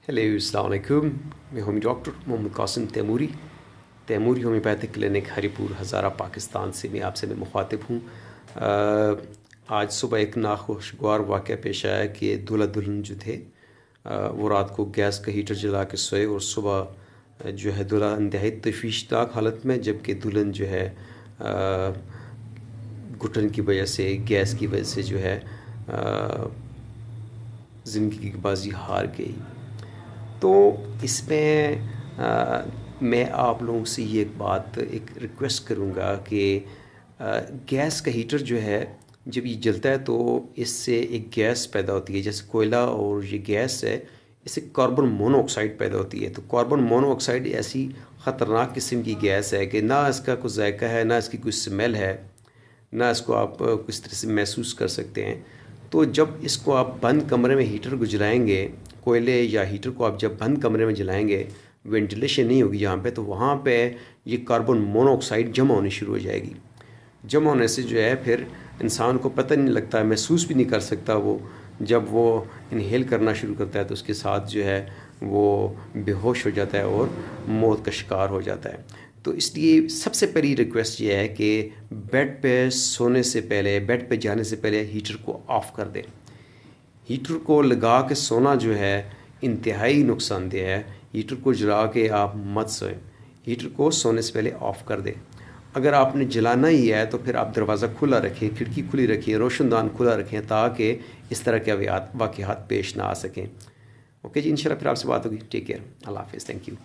Hello अस्सलाम वालेकुम। मैं हूँ doctor Mohammad Qasim Taimuri homeopathic clinic Haripur Hazara Pakistan से मैं मुखातिब हूँ। आज सुबह एक नाखुशगवार वाक़या पेश आया कि दूल्हा दुल्हन जो थे वो रात को गैस का हीटर जला के सोए और सुबह जो है दूल्हा इंतहाई तशवीशनाक हालत में, जबकि दुल्हन जो है घुटन की वजह से, गैस की वजह से जो है ज़िंदगी की बाजी हार गई। तो इसमें मैं आप लोगों से ये एक रिक्वेस्ट करूँगा कि गैस का हीटर जो है जब ये जलता है तो इससे एक गैस पैदा होती है, जैसे कोयला और ये गैस है, इससे कार्बन मोनोऑक्साइड पैदा होती है। तो कार्बन मोनोऑक्साइड ऐसी ख़तरनाक किस्म की गैस है कि ना इसका कोई जायका है, ना इसकी कोई स्मेल है, ना इसको आप किस तरह से महसूस कर सकते हैं। तो जब इसको आप बंद कमरे में हीटर को जलाएंगे, कोयले या हीटर को आप जब बंद कमरे में जलाएंगे, वेंटिलेशन नहीं होगी यहाँ पे, तो वहाँ पे ये कार्बन मोनोऑक्साइड जमा होनी शुरू हो जाएगी। जमा होने से जो है फिर इंसान को पता नहीं लगता, महसूस भी नहीं कर सकता। वो जब वो इनहेल करना शुरू करता है तो उसके साथ जो है वो बेहोश हो जाता है और मौत का शिकार हो जाता है। तो इसलिए सबसे पहली रिक्वेस्ट ये है कि बेड पे सोने से पहले, बेड पे जाने से पहले हीटर को ऑफ़ कर दें। हीटर को लगा के सोना जो है इंतहाई नुकसानदेह है। हीटर को जला के आप मत सोएं, हीटर को सोने से पहले ऑफ़ कर दें। अगर आपने जलाना ही है तो फिर आप दरवाज़ा खुला रखें, खिड़की खुली रखें, रोशनदान खुला रखें, ताकि इस तरह के वाक़यात पेश ना आ सकें। ओके जी, इंशाल्लाह फिर आपसे बात होगी। टेक केयर, अल्लाह हाफ़िज़, थैंक यू।